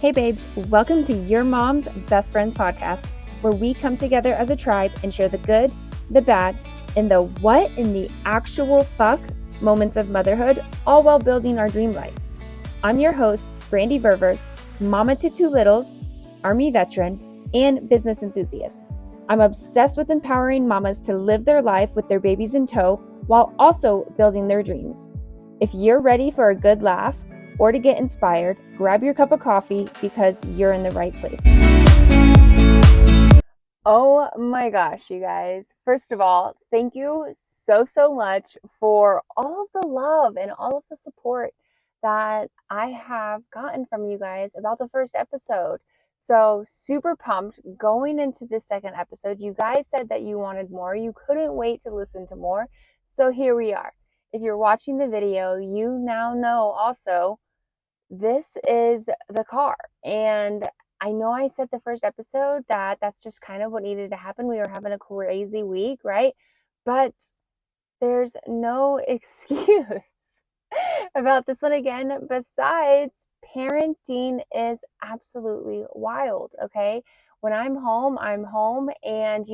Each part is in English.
Hey babes, welcome to Your Mom's Best Friends podcast, where we come together as a tribe and share the good, the bad, and the what in the actual fuck moments of motherhood, all while building our dream life. I'm your host, Brandy Ververs, mama to two littles, Army veteran, and business enthusiast. I'm obsessed with empowering mamas to live their life with their babies in tow while also building their dreams. If you're ready for a good laugh or to get inspired, grab your cup of coffee because you're in the right place. Oh my gosh, you guys. First of all, thank you so much for all of the love and all of the support that I have gotten from you guys about the first episode. So super pumped going into this second episode. You guys said that you wanted more. You couldn't wait to listen to more. So here we are. If you're watching the video, you now know also this is the car. And I know I said the first episode that that's just kind of what needed to happen. We were having a crazy week, right? But there's no excuse about this one again, besides parenting is absolutely wild, okay? When I'm home, I'm home. And,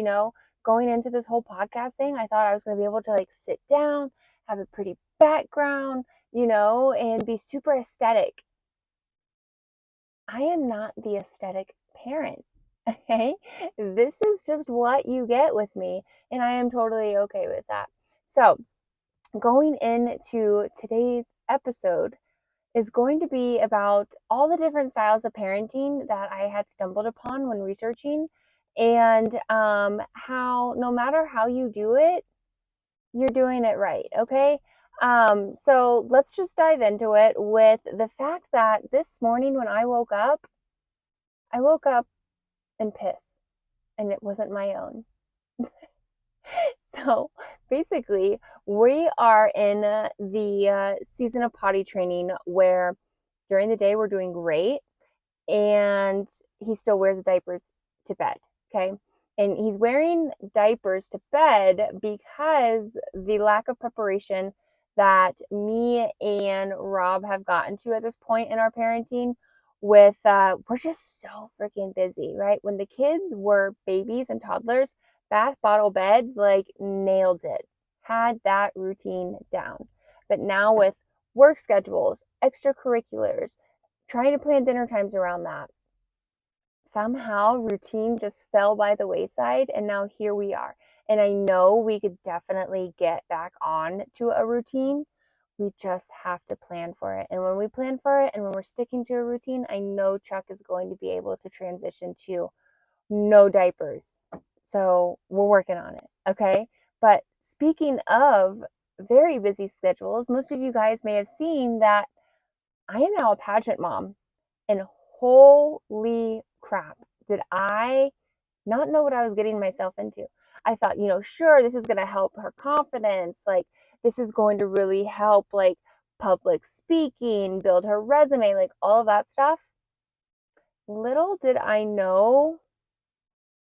going into this whole podcast thing, I thought I was going to be able to sit down, have a pretty background, and be super aesthetic. I am not the aesthetic parent, okay? This is just what you get with me, and I am totally okay with that. So, going into today's episode is going to be about all the different styles of parenting that I had stumbled upon when researching, and how no matter how you do it, you're doing it right, okay? So let's just dive into it with the fact that this morning when I woke up in piss, and it wasn't my own. So basically, we are in the season of potty training where during the day we're doing great, and he still wears diapers to bed, okay? And he's wearing diapers to bed because the lack of preparation that me and Rob have gotten to at this point in our parenting with, we're just so freaking busy, right? When the kids were babies and toddlers, bath, bottle, bed, nailed it. Had that routine down. But now with work schedules, extracurriculars, trying to plan dinner times around that, somehow routine just fell by the wayside, and now here we are. And I know we could definitely get back on to a routine. We just have to plan for it. And when we plan for it and when we're sticking to a routine, I know Chuck is going to be able to transition to no diapers. So we're working on it, okay? But speaking of very busy schedules, most of you guys may have seen that I am now a pageant mom, and holy crap, did I not know what I was getting myself into. I thought, sure, this is going to help her confidence. This is going to really help, public speaking, build her resume, all of that stuff. Little did I know,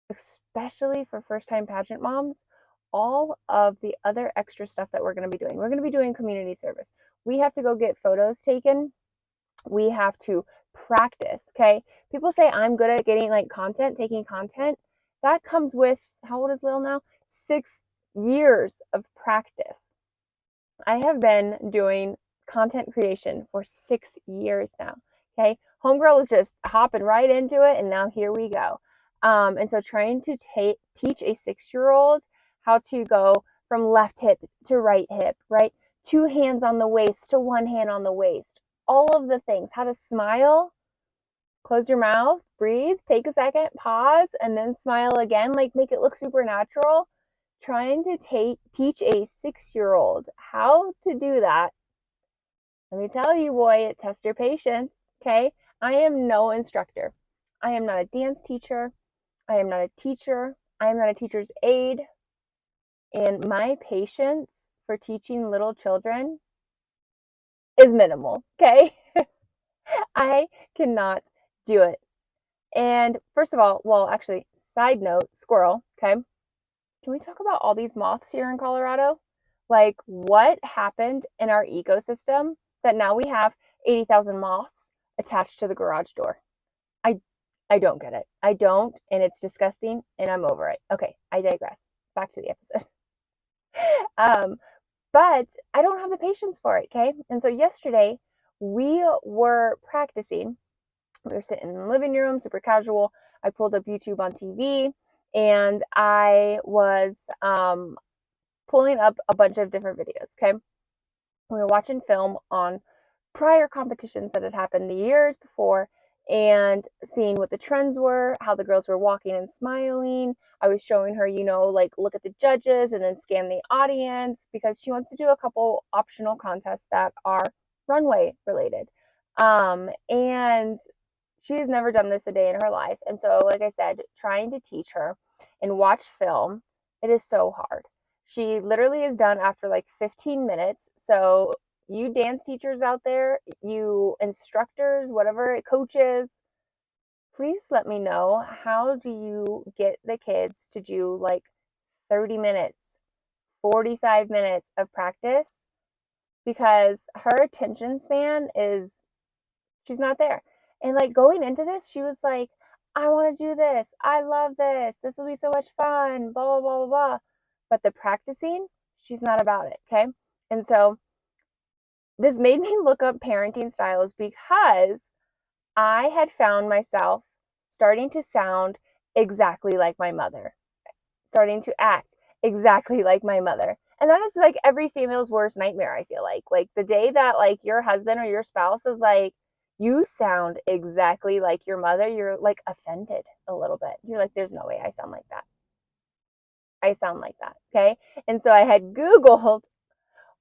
especially for first-time pageant moms, all of the other extra stuff that we're going to be doing. We're going to be doing community service. We have to go get photos taken. We have to practice, okay? People say I'm good at getting taking content. That comes with, how old is Lil now? 6 years of practice. I have been doing content creation for 6 years now, okay? Homegirl is just hopping right into it, and now here we go. And so trying to teach a 6-year-old how to go from left hip to right hip, right? 2 hands on the waist to 1 hand on the waist. All of the things, how to smile, close your mouth, breathe, take a second, pause, and then smile again, make it look supernatural. Trying to teach a 6-year-old how to do that. Let me tell you, boy, it tests your patience, okay? I am no instructor. I am not a dance teacher. I am not a teacher. I am not a teacher's aide. And my patience for teaching little children is minimal, okay? I cannot do it. And first of all, actually, side note, squirrel, okay? Can we talk about all these moths here in Colorado? What happened in our ecosystem that now we have 80,000 moths attached to the garage door? I don't get it. I don't, and it's disgusting, and I'm over it. Okay, I digress. Back to the episode. um, but I don't have the patience for it, okay? And so yesterday we were practicing. We were sitting in the living room, super casual. I pulled up YouTube on TV, and I was pulling up a bunch of different videos, okay? We were watching film on prior competitions that had happened the years before and seeing what the trends were, how the girls were walking and smiling. I was showing her, like look at the judges and then scan the audience because she wants to do a couple optional contests that are runway related. And she has never done this a day in her life. And so, like I said, trying to teach her and watch film, it is so hard. She literally is done after like 15 minutes. So, you dance teachers out there, you instructors, whatever, coaches, please let me know, how do you get the kids to do like 30 minutes, 45 minutes of practice? Because her attention span is, she's not there. And like going into this, she was like, I want to do this. I love this. This will be so much fun. Blah, blah, blah, blah, blah. But the practicing, she's not about it. Okay. And so this made me look up parenting styles because I had found myself starting to sound exactly like my mother, starting to act exactly like my mother. And that is like every female's worst nightmare, I feel like. Like the day that like your husband or your spouse is like, you sound exactly like your mother, you're like offended a little bit. You're like, there's no way I sound like that. I sound like that. Okay. And so I had Googled,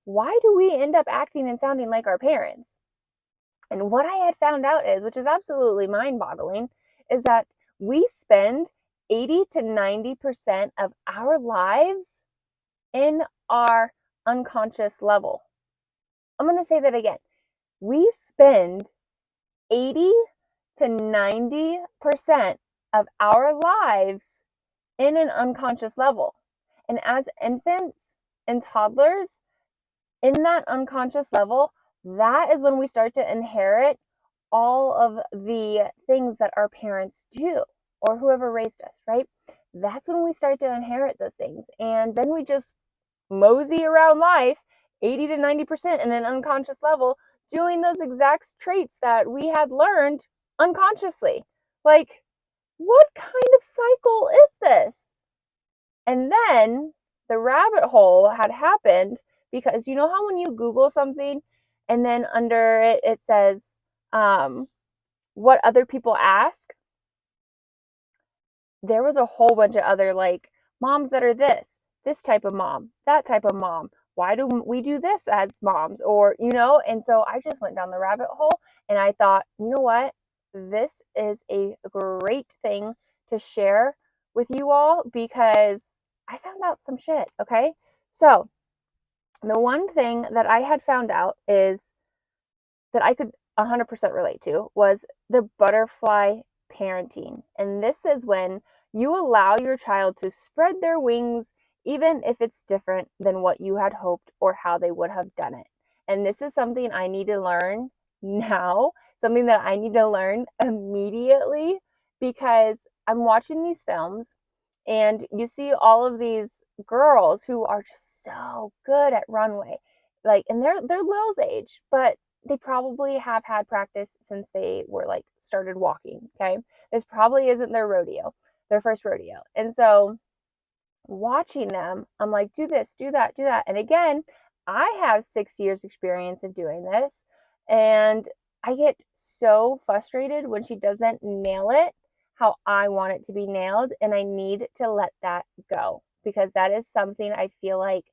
why do we end up acting and sounding like our parents? And what I had found out is, which is absolutely mind boggling, is that we spend 80 to 90% of our lives in our unconscious level. I'm going to say that again. We spend 80 to 90% of our lives in an unconscious level. And as infants and toddlers, in that unconscious level, that is when we start to inherit all of the things that our parents do or whoever raised us, right? That's when we start to inherit those things. And then we just mosey around life 80 to 90% in an unconscious level, doing those exact traits that we had learned unconsciously. Like, what kind of cycle is this? And then the rabbit hole had happened because you know how when you Google something and then under it, it says what other people ask? There was a whole bunch of other like moms that are this type of mom, that type of mom. Why do we do this as moms? Or, and so I just went down the rabbit hole and I thought, you know what? This is a great thing to share with you all because I found out some shit. Okay. So the one thing that I had found out is that I could 100% relate to was the butterfly parenting. And this is when you allow your child to spread their wings, even if it's different than what you had hoped or how they would have done it. And this is something I need to learn now, something that I need to learn immediately because I'm watching these films and you see all of these girls who are just so good at runway. Like, and they're Lil's age, but they probably have had practice since they were like started walking. Okay. This probably isn't their first rodeo. And so watching them, I'm like, do this, do that, do that. And again, I have 6 years experience of doing this. And I get so frustrated when she doesn't nail it how I want it to be nailed. And I need to let that go because that is something I feel like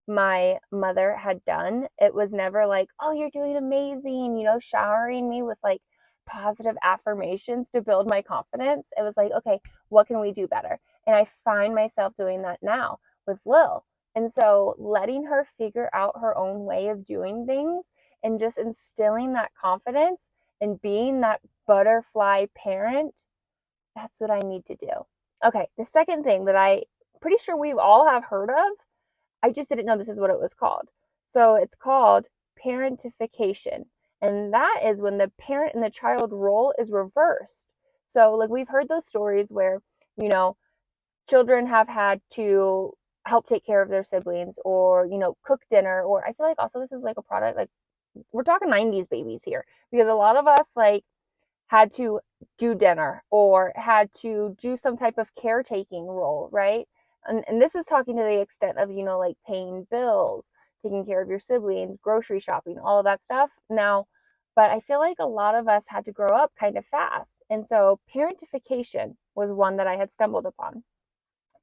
my mother had done. It was never like, oh, you're doing amazing, showering me with like positive affirmations to build my confidence. It was like, okay, what can we do better? And I find myself doing that now with Lil. And so letting her figure out her own way of doing things and just instilling that confidence and being that butterfly parent, that's what I need to do. Okay, the second thing that I pretty sure we all have heard of, I just didn't know this is what it was called. So it's called parentification. And that is when the parent and the child role is reversed. So like we've heard those stories where, you know, children have had to help take care of their siblings or, you know, cook dinner. Or I feel like also this is like a product, like we're talking 90s babies here, because a lot of us like had to do dinner or had to do some type of caretaking role, right? And this is talking to the extent of, you know, like paying bills, taking care of your siblings, grocery shopping, all of that stuff. Now, but I feel like a lot of us had to grow up kind of fast. And so parentification was one that I had stumbled upon.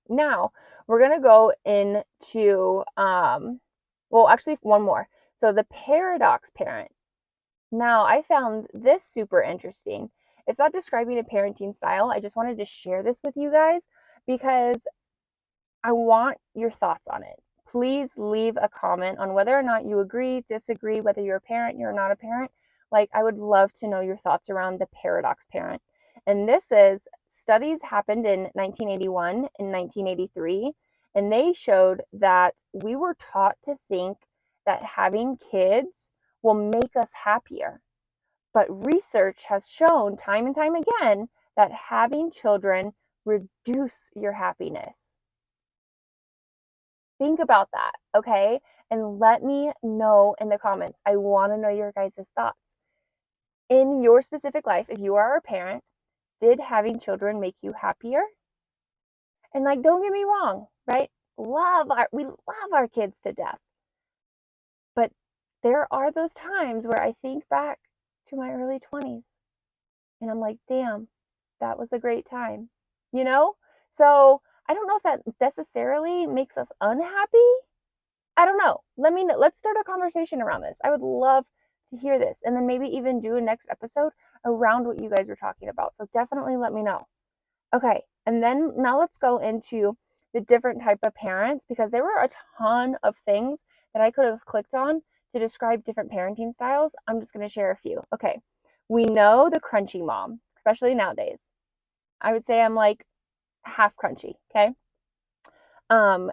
Now, we're going to go into, well, actually, one more. So the paradox parent. Now, I found this super interesting. It's not describing a parenting style. I just wanted to share this with you guys because I want your thoughts on it. Please leave a comment on whether or not you agree, disagree, whether you're a parent, you're not a parent. Like, I would love to know your thoughts around the paradox parent. And this is studies happened in 1981 and 1983, and they showed that we were taught to think that having kids will make us happier. But research has shown time and time again that having children reduce your happiness. Think about that, okay? And let me know in the comments. I want to know your guys' thoughts. In your specific life, if you are a parent, did having children make you happier? And like, don't get me wrong, right? We love our kids to death. But there are those times where I think back to my early 20s and I'm like, damn, that was a great time, you know? So I don't know if that necessarily makes us unhappy. I don't know. Let me know. Let's start a conversation around this. I would love to hear this and then maybe even do a next episode around what you guys were talking about. So definitely let me know. Okay. And then now let's go into the different type of parents, because there were a ton of things that I could have clicked on to describe different parenting styles. I'm just going to share a few. Okay. We know the crunchy mom, especially nowadays. I would say I'm like half crunchy. Okay.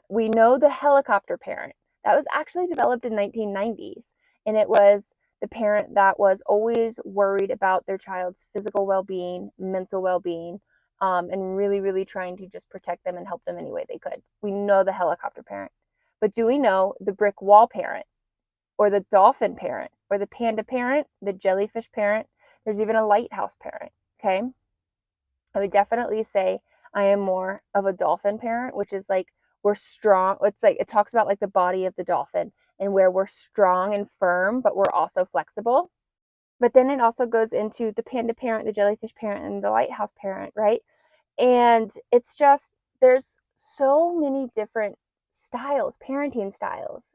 We know the helicopter parent. That was actually developed in 1990s, and it was the parent that was always worried about their child's physical well-being, mental well-being, and really, really trying to just protect them and help them any way they could. We know the helicopter parent. But do we know the brick wall parent, or the dolphin parent, or the panda parent, the jellyfish parent? There's even a lighthouse parent, okay? I would definitely say I am more of a dolphin parent, which is like we're strong. It's like it talks about like the body of the dolphin and where we're strong and firm, but we're also flexible. But then it also goes into the panda parent, the jellyfish parent, and the lighthouse parent, right? And it's just, there's so many different styles, parenting styles.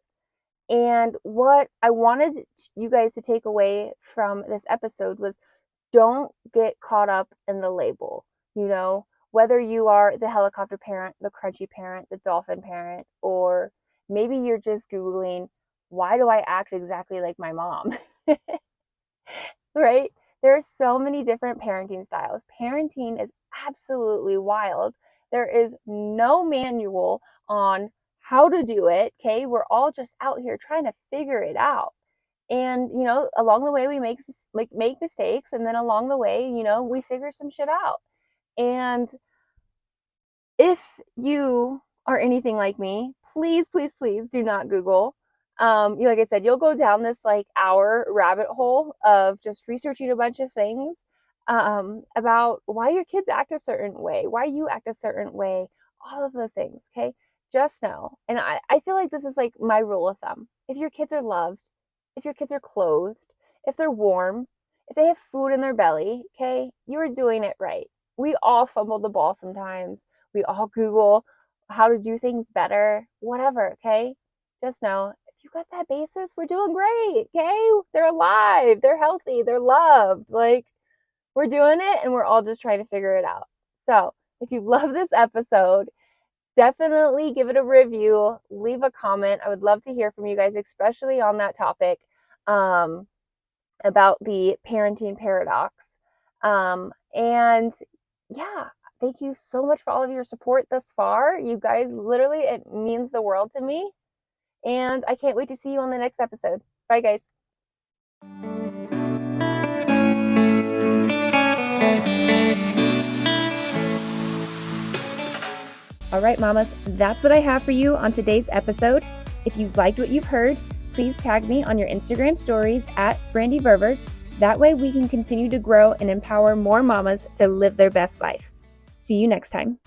And what I wanted you guys to take away from this episode was don't get caught up in the label, you know, whether you are the helicopter parent, the crunchy parent, the dolphin parent, or maybe you're just Googling, why do I act exactly like my mom? Right? There are so many different parenting styles. Parenting is absolutely wild. There is no manual on how to do it. Okay. We're all just out here trying to figure it out. And, you know, along the way, we make mistakes. And then along the way, you know, we figure some shit out. And if you are anything like me, please, please, please do not Google. Like I said, you'll go down this like hour rabbit hole of just researching a bunch of things about why your kids act a certain way, why you act a certain way, all of those things. Okay. Just know. And I feel like this is like my rule of thumb. If your kids are loved, if your kids are clothed, if they're warm, if they have food in their belly, okay, you are doing it right. We all fumble the ball sometimes. We all Google how to do things better, whatever, okay? Just know if you got that basis, we're doing great, okay? They're alive, they're healthy, they're loved. Like, we're doing it and we're all just trying to figure it out. So, if you love this episode, definitely give it a review, leave a comment. I would love to hear from you guys, especially on that topic about the parenting paradox. And yeah, thank you so much for all of your support thus far. You guys, literally, it means the world to me. And I can't wait to see you on the next episode. Bye, guys. right, mamas, that's what I have for you on today's episode. If you've liked what you've heard, please tag me on your Instagram stories at Brandy Ververs. That way we can continue to grow and empower more mamas to live their best life. See you next time.